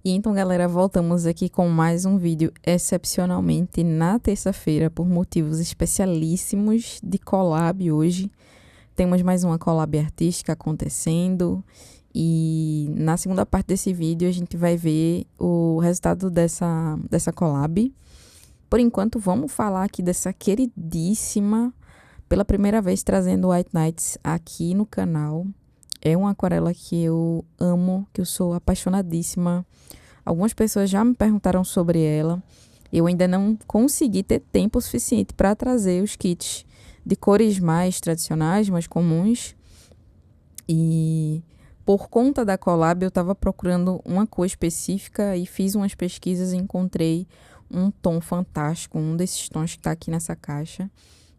E então, galera, voltamos aqui com mais um vídeo excepcionalmente na terça-feira, por motivos especialíssimos de collab hoje. Temos mais uma collab artística acontecendo e na segunda parte desse vídeo a gente vai ver o resultado dessa collab. Por enquanto, vamos falar aqui dessa queridíssima, pela primeira vez trazendo White Nights aqui no canal. É uma aquarela que eu amo, que eu sou apaixonadíssima. Algumas pessoas já me perguntaram sobre ela. Eu ainda não consegui ter tempo suficiente para trazer os kits de cores mais tradicionais, mais comuns. E por conta da collab, eu estava procurando uma cor específica e fiz umas pesquisas e encontrei um tom fantástico, um desses tons que está aqui nessa caixa.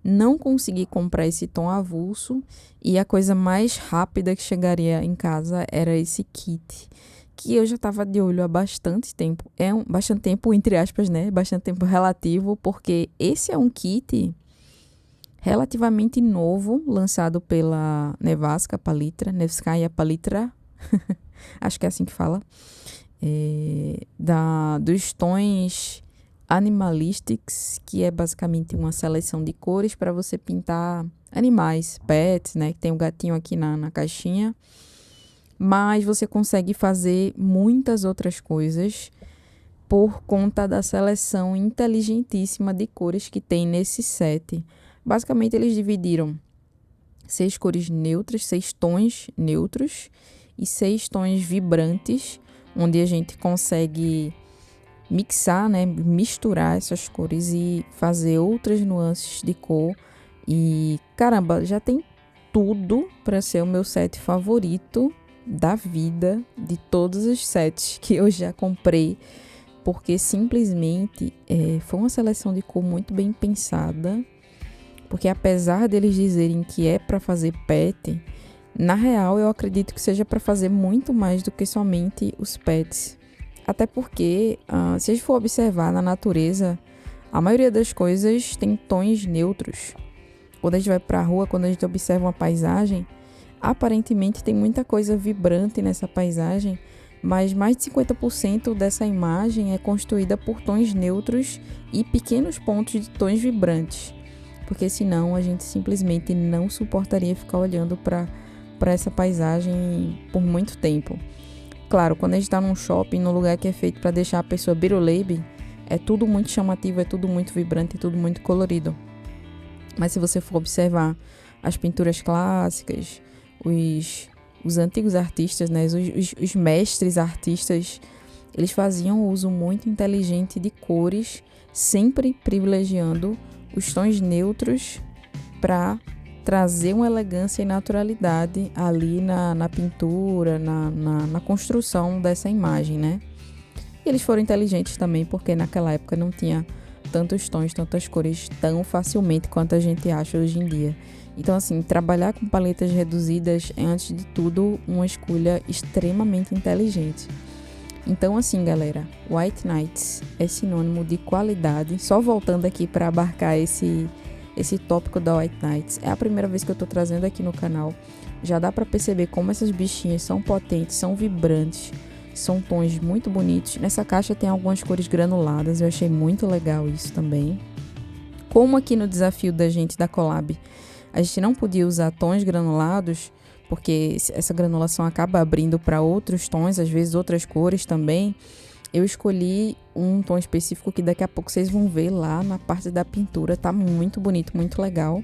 Não consegui comprar esse tom avulso e a coisa mais rápida que chegaria em casa era esse kit, que eu já estava de olho há bastante tempo. Bastante tempo, entre aspas, né? Bastante tempo relativo, porque esse é um kit relativamente novo, lançado pela Nevskaya Palitra, acho que é assim que fala, dos tons Animalistics, que é basicamente uma seleção de cores para você pintar animais, pets, né? Que tem um gatinho aqui na caixinha. Mas você consegue fazer muitas outras coisas por conta da seleção inteligentíssima de cores que tem nesse set. Basicamente, eles dividiram 6 cores neutras, 6 tons neutros e 6 tons vibrantes, onde a gente consegue mixar, né, misturar essas cores e fazer outras nuances de cor. E caramba, já tem tudo para ser o meu set favorito da vida, de todos os sets que eu já comprei, porque simplesmente foi uma seleção de cor muito bem pensada. Porque apesar deles dizerem que é para fazer pet, na real eu acredito que seja para fazer muito mais do que somente os pets. Até porque, se a gente for observar na natureza, a maioria das coisas tem tons neutros. Quando a gente vai para a rua, quando a gente observa uma paisagem, aparentemente tem muita coisa vibrante nessa paisagem, mas mais de 50% dessa imagem é construída por tons neutros e pequenos pontos de tons vibrantes. Porque senão a gente simplesmente não suportaria ficar olhando para essa paisagem por muito tempo. Claro, quando a gente está num shopping, num lugar que é feito para deixar a pessoa biruleibe, é tudo muito chamativo, é tudo muito vibrante, é tudo muito colorido. Mas se você for observar as pinturas clássicas, os antigos artistas, né, os mestres artistas, eles faziam uso muito inteligente de cores, sempre privilegiando os tons neutros para trazer uma elegância e naturalidade ali na pintura, na construção dessa imagem, né? E eles foram inteligentes também, porque naquela época não tinha tantos tons, tantas cores tão facilmente quanto a gente acha hoje em dia. Então, assim, trabalhar com paletas reduzidas é, antes de tudo, uma escolha extremamente inteligente. Então, assim, galera, White Nights é sinônimo de qualidade. Só voltando aqui para abarcar esse tópico da White Nights, é a primeira vez que eu tô trazendo aqui no canal. Já dá para perceber como essas bichinhas são potentes, são vibrantes, são tons muito bonitos. Nessa caixa tem algumas cores granuladas, eu achei muito legal isso também. Como aqui no desafio da gente da collab, a gente não podia usar tons granulados, porque essa granulação acaba abrindo para outros tons, às vezes outras cores também. Eu escolhi um tom específico que daqui a pouco vocês vão ver lá na parte da pintura. Tá muito bonito, muito legal.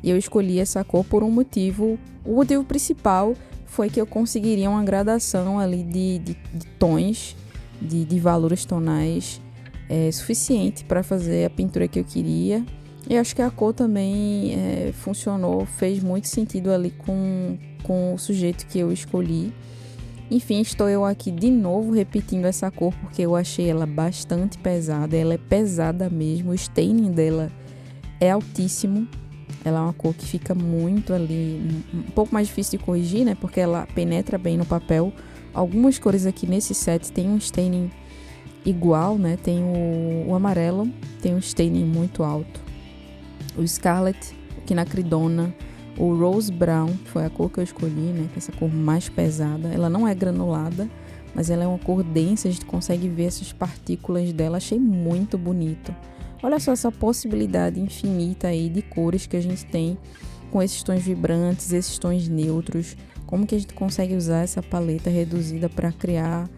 E eu escolhi essa cor por um motivo. O motivo principal foi que eu conseguiria uma gradação ali de tons, de valores tonais suficiente para fazer a pintura que eu queria. E acho que a cor também funcionou, fez muito sentido ali com o sujeito que eu escolhi. Enfim, estou eu aqui de novo repetindo essa cor porque eu achei ela bastante pesada. Ela é pesada mesmo, o staining dela é altíssimo. Ela é uma cor que fica muito ali, um pouco mais difícil de corrigir, né? Porque ela penetra bem no papel. Algumas cores aqui nesse set tem um staining igual, né? Tem o amarelo, tem um staining muito alto. O Scarlet, o Quinacridona, o Rose Brown, que foi a cor que eu escolhi, né? Que é essa cor mais pesada. Ela não é granulada, mas ela é uma cor densa, a gente consegue ver essas partículas dela, achei muito bonito. Olha só essa possibilidade infinita aí de cores que a gente tem com esses tons vibrantes, esses tons neutros, como que a gente consegue usar essa paleta reduzida para criar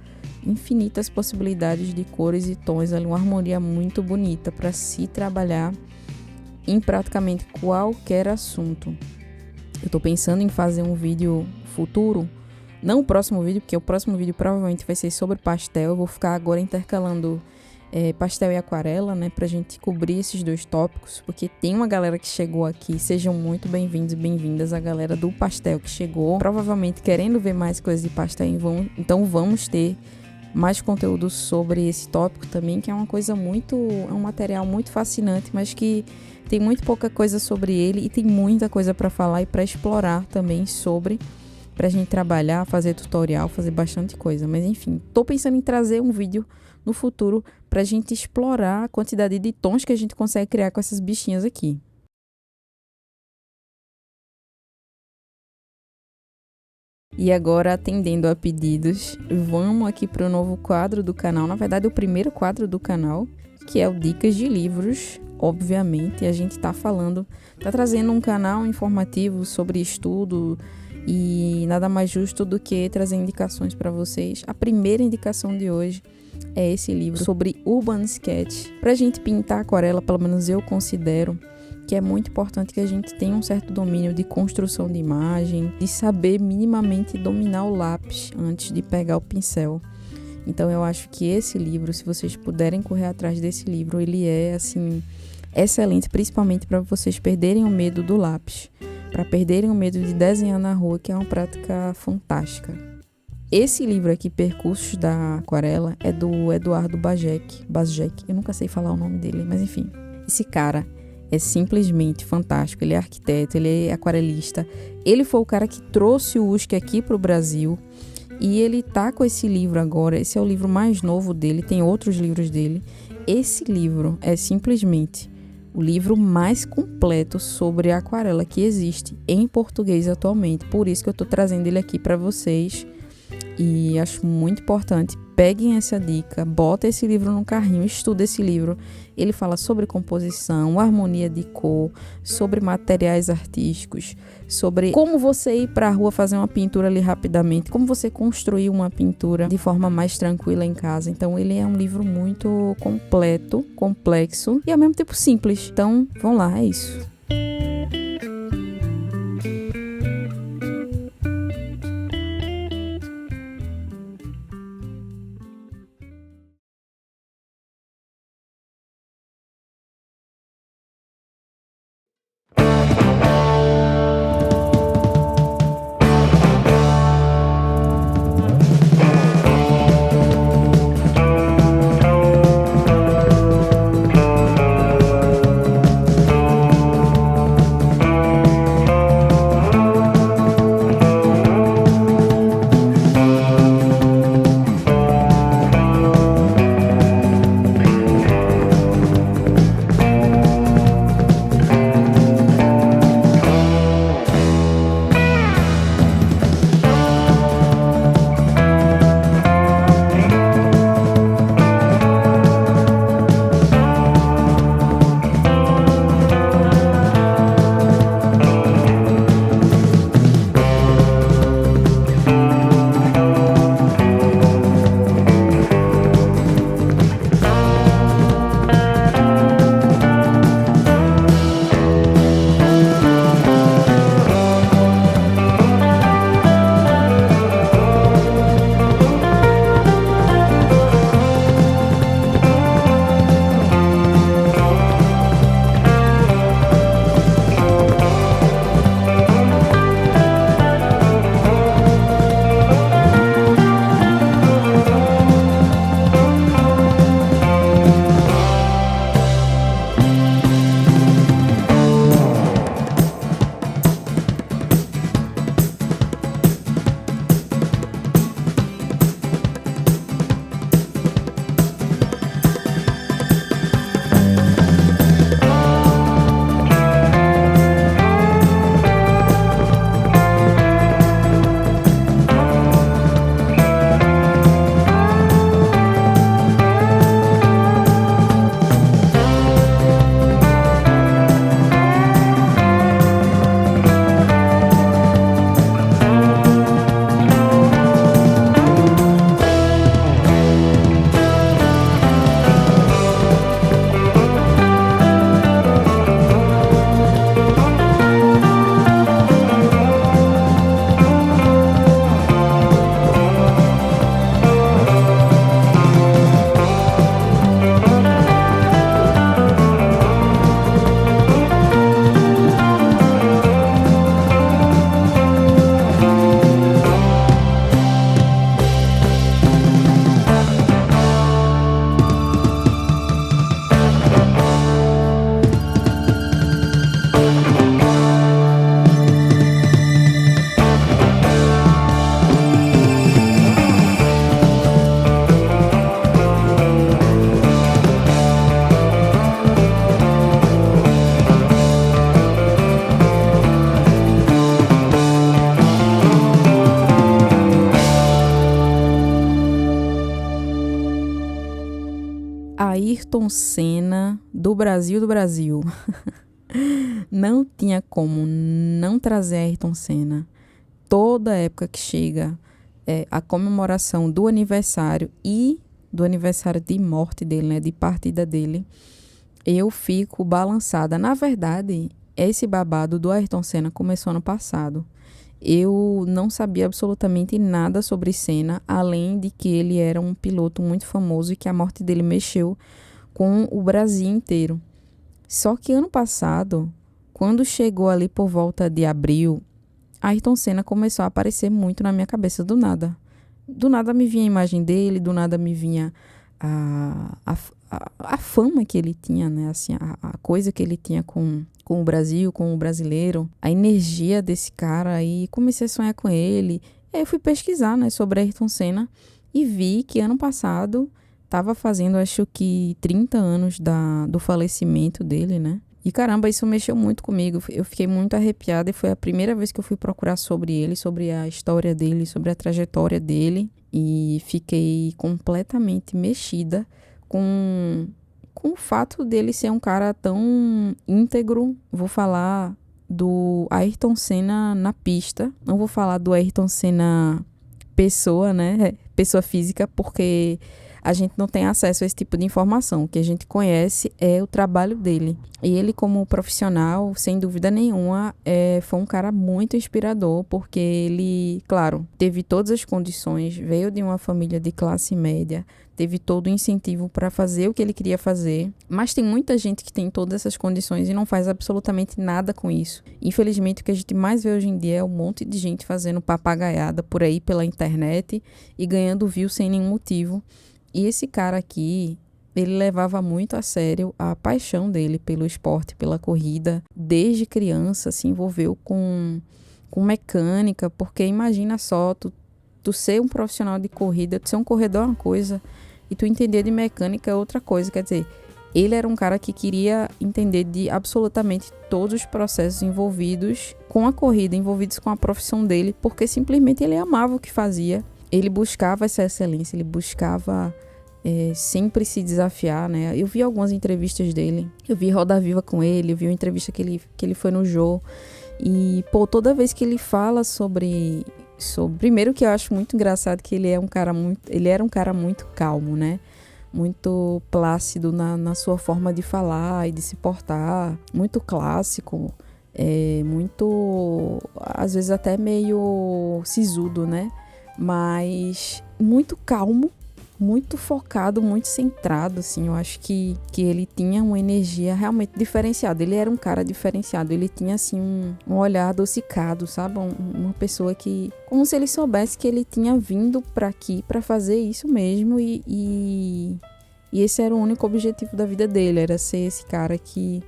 infinitas possibilidades de cores e tons, ali uma harmonia muito bonita para se trabalhar em praticamente qualquer assunto. Eu tô pensando em fazer um vídeo futuro, não o próximo vídeo, porque o próximo vídeo provavelmente vai ser sobre pastel. Eu vou ficar agora intercalando pastel e aquarela, né, pra gente cobrir esses dois tópicos, porque tem uma galera que chegou aqui. Sejam muito bem-vindos e bem-vindas, a galera do pastel que chegou, provavelmente querendo ver mais coisas de pastel, então vamos ter mais conteúdo sobre esse tópico também, que é uma coisa é um material muito fascinante, mas que tem muito pouca coisa sobre ele e tem muita coisa para falar e para explorar também sobre, pra gente trabalhar, fazer tutorial, fazer bastante coisa. Mas enfim, tô pensando em trazer um vídeo no futuro pra gente explorar a quantidade de tons que a gente consegue criar com essas bichinhas aqui. E agora, atendendo a pedidos, vamos aqui para o novo quadro do canal. Na verdade, o primeiro quadro do canal, que é o Dicas de Livros. Obviamente, a gente tá trazendo um canal informativo sobre estudo e nada mais justo do que trazer indicações para vocês. A primeira indicação de hoje é esse livro sobre Urban Sketch. Pra gente pintar aquarela, pelo menos eu considero que é muito importante que a gente tenha um certo domínio de construção de imagem, de saber minimamente dominar o lápis antes de pegar o pincel. Então eu acho que esse livro, se vocês puderem correr atrás desse livro, ele é assim excelente, principalmente para vocês perderem o medo do lápis, para perderem o medo de desenhar na rua, que é uma prática fantástica. Esse livro aqui, Percursos da Aquarela, é do Eduardo Bazek. Eu nunca sei falar o nome dele, mas enfim. Esse cara é simplesmente fantástico. Ele é arquiteto, ele é aquarelista. Ele foi o cara que trouxe o USC aqui para o Brasil. E ele tá com esse livro agora. Esse é o livro mais novo dele. Tem outros livros dele. Esse livro é simplesmente o livro mais completo sobre aquarela que existe em português atualmente. Por isso que eu tô trazendo ele aqui para vocês. E acho muito importante, peguem essa dica, bota esse livro no carrinho, estuda esse livro. Ele fala sobre composição, harmonia de cor, sobre materiais artísticos, sobre como você ir para a rua fazer uma pintura ali rapidamente, como você construir uma pintura de forma mais tranquila em casa. Então ele é um livro muito completo, complexo e ao mesmo tempo simples. Então vamos lá, é isso. Ayrton Senna do Brasil. Não tinha como não trazer Ayrton Senna. Toda época que chega a comemoração do aniversário e do aniversário de morte dele, né, de partida dele, eu fico balançada. Na verdade, esse babado do Ayrton Senna começou ano passado. Eu não sabia absolutamente nada sobre Senna, além de que ele era um piloto muito famoso e que a morte dele mexeu com o Brasil inteiro. Só que ano passado, quando chegou ali por volta de abril, Ayrton Senna começou a aparecer muito na minha cabeça do nada. Do nada me vinha a imagem dele, do nada me vinha a fama que ele tinha, né? Assim, a coisa que ele tinha com o Brasil, com o brasileiro, a energia desse cara, e comecei a sonhar com ele. Aí eu fui pesquisar, né, sobre Ayrton Senna e vi que ano passado estava fazendo, acho que 30 anos do falecimento dele, né? E caramba, isso mexeu muito comigo. Eu fiquei muito arrepiada e foi a primeira vez que eu fui procurar sobre ele, sobre a história dele, sobre a trajetória dele. E fiquei completamente mexida com o fato dele ser um cara tão íntegro. Vou falar do Ayrton Senna na pista. Não vou falar do Ayrton Senna pessoa, né? Pessoa física, porque a gente não tem acesso a esse tipo de informação. O que a gente conhece é o trabalho dele. E ele, como profissional, sem dúvida nenhuma, foi um cara muito inspirador, porque ele, claro, teve todas as condições, veio de uma família de classe média, teve todo o incentivo para fazer o que ele queria fazer, mas tem muita gente que tem todas essas condições e não faz absolutamente nada com isso. Infelizmente, o que a gente mais vê hoje em dia é um monte de gente fazendo papagaiada por aí pela internet e ganhando views sem nenhum motivo. E esse cara aqui, ele levava muito a sério a paixão dele pelo esporte, pela corrida. Desde criança se envolveu com mecânica, porque imagina só, tu ser um profissional de corrida, tu ser um corredor é uma coisa, e tu entender de mecânica é outra coisa. Quer dizer, ele era um cara que queria entender de absolutamente todos os processos envolvidos com a corrida, envolvidos com a profissão dele, porque simplesmente ele amava o que fazia. Ele buscava essa excelência, ele buscava sempre se desafiar, né? Eu vi algumas entrevistas dele, eu vi Roda Viva com ele, eu vi uma entrevista que ele foi no Jô, e, pô, toda vez que ele fala sobre... Primeiro que eu acho muito engraçado que ele era um cara muito calmo, né? Muito plácido na sua forma de falar e de se portar, muito clássico, muito, às vezes até meio sisudo, né? Mas muito calmo, muito focado, muito centrado, assim. Eu acho que ele tinha uma energia realmente diferenciada. Ele era um cara diferenciado. Ele tinha, assim, um olhar adocicado, sabe? Uma pessoa que... Como se ele soubesse que ele tinha vindo pra aqui pra fazer isso mesmo. E esse era o único objetivo da vida dele. Era ser esse cara que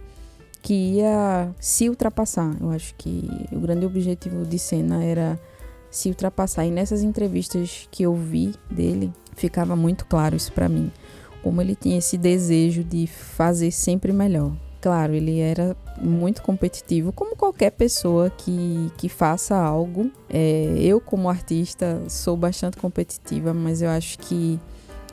ia se ultrapassar. Eu acho que o grande objetivo de Senna era se ultrapassar. E nessas entrevistas que eu vi dele, ficava muito claro isso pra mim, como ele tinha esse desejo de fazer sempre melhor. Claro, ele era muito competitivo, como qualquer pessoa que faça algo. Eu, como artista, sou bastante competitiva, mas eu acho que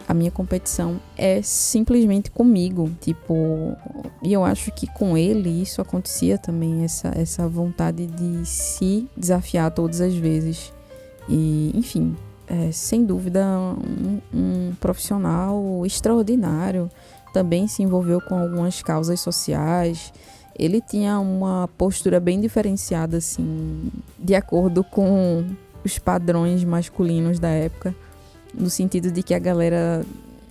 a minha competição é simplesmente comigo, tipo, e eu acho que com ele isso acontecia também, essa vontade de se desafiar todas as vezes. E, enfim, sem dúvida um profissional extraordinário. Também se envolveu com algumas causas sociais. Ele tinha uma postura bem diferenciada, assim, de acordo com os padrões masculinos da época, no sentido de que a galera,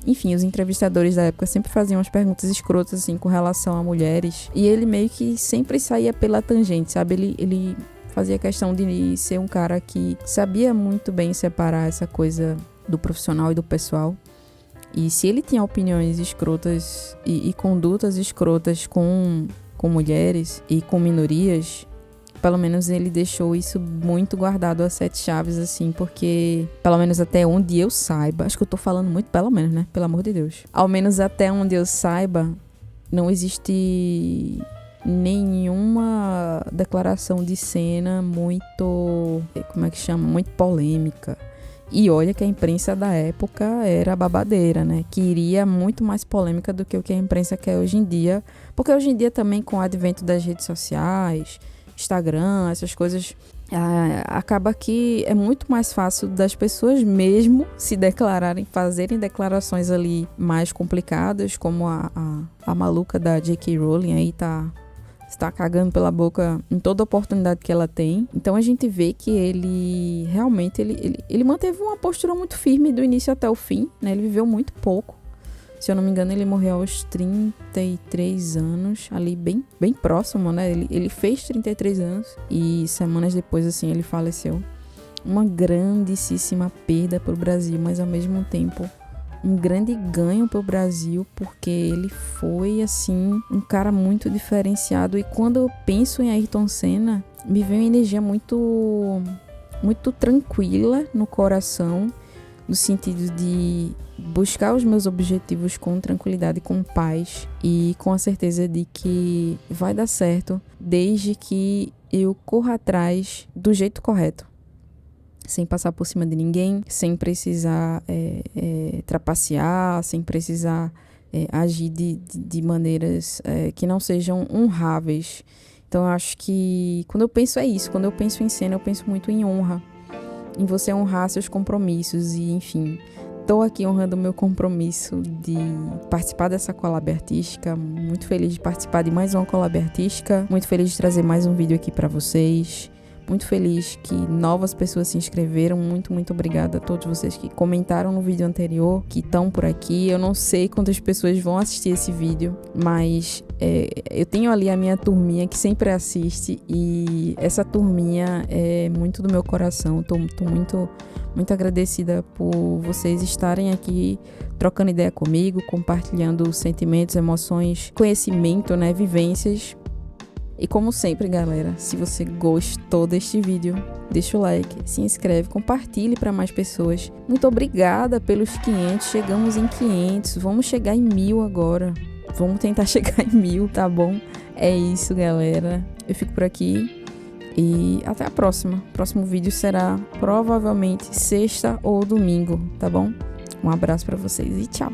enfim, os entrevistadores da época sempre faziam umas perguntas escrotas, assim, com relação a mulheres, e ele meio que sempre saía pela tangente, sabe? Ele fazia questão de ser um cara que sabia muito bem separar essa coisa do profissional e do pessoal. E se ele tinha opiniões escrotas e condutas escrotas com mulheres e com minorias, pelo menos ele deixou isso muito guardado a sete chaves, assim, porque, pelo menos até onde eu saiba, acho que eu tô falando muito pelo menos, né? Pelo amor de Deus. Ao menos até onde eu saiba, não existe nenhuma declaração de Senna muito, como é que chama? Muito polêmica. E olha que a imprensa da época era babadeira, né? Queria muito mais polêmica do que o que a imprensa quer hoje em dia. Porque hoje em dia também, com o advento das redes sociais, Instagram, essas coisas, acaba que é muito mais fácil das pessoas mesmo se declararem, fazerem declarações ali mais complicadas, como a maluca da J.K. Rowling aí está cagando pela boca em toda oportunidade que ela tem. Então a gente vê que ele realmente ele manteve uma postura muito firme do início até o fim, né? Ele viveu muito pouco. Se eu não me engano, ele morreu aos 33 anos, ali bem próximo, né? Ele fez 33 anos e semanas depois, assim, ele faleceu. Uma grandíssima perda para o Brasil, mas ao mesmo tempo um grande ganho para o Brasil, porque ele foi, assim, um cara muito diferenciado. E quando eu penso em Ayrton Senna, me vem uma energia muito tranquila no coração, no sentido de buscar os meus objetivos com tranquilidade, com paz e com a certeza de que vai dar certo, desde que eu corra atrás do jeito correto. Sem passar por cima de ninguém, sem precisar trapacear, sem precisar agir de maneiras que não sejam honráveis. Então eu acho que quando eu penso isso, quando eu penso em Senna, eu penso muito em honra, em você honrar seus compromissos e, enfim, estou aqui honrando o meu compromisso de participar dessa collab artística, muito feliz de participar de mais uma collab artística, muito feliz de trazer mais um vídeo aqui para vocês. Muito feliz que novas pessoas se inscreveram. Muito obrigada a todos vocês que comentaram no vídeo anterior, que estão por aqui. Eu não sei quantas pessoas vão assistir esse vídeo, mas eu tenho ali a minha turminha que sempre assiste e essa turminha é muito do meu coração. Tô muito agradecida por vocês estarem aqui trocando ideia comigo, compartilhando sentimentos, emoções, conhecimento, né, vivências. E como sempre, galera, se você gostou deste vídeo, deixa o like, se inscreve, compartilhe para mais pessoas. Muito obrigada pelos 500, chegamos em 500, vamos chegar em 1000 agora. Vamos tentar chegar em 1000, tá bom? É isso, galera. Eu fico por aqui e até a próxima. O próximo vídeo será provavelmente sexta ou domingo, tá bom? Um abraço para vocês e tchau!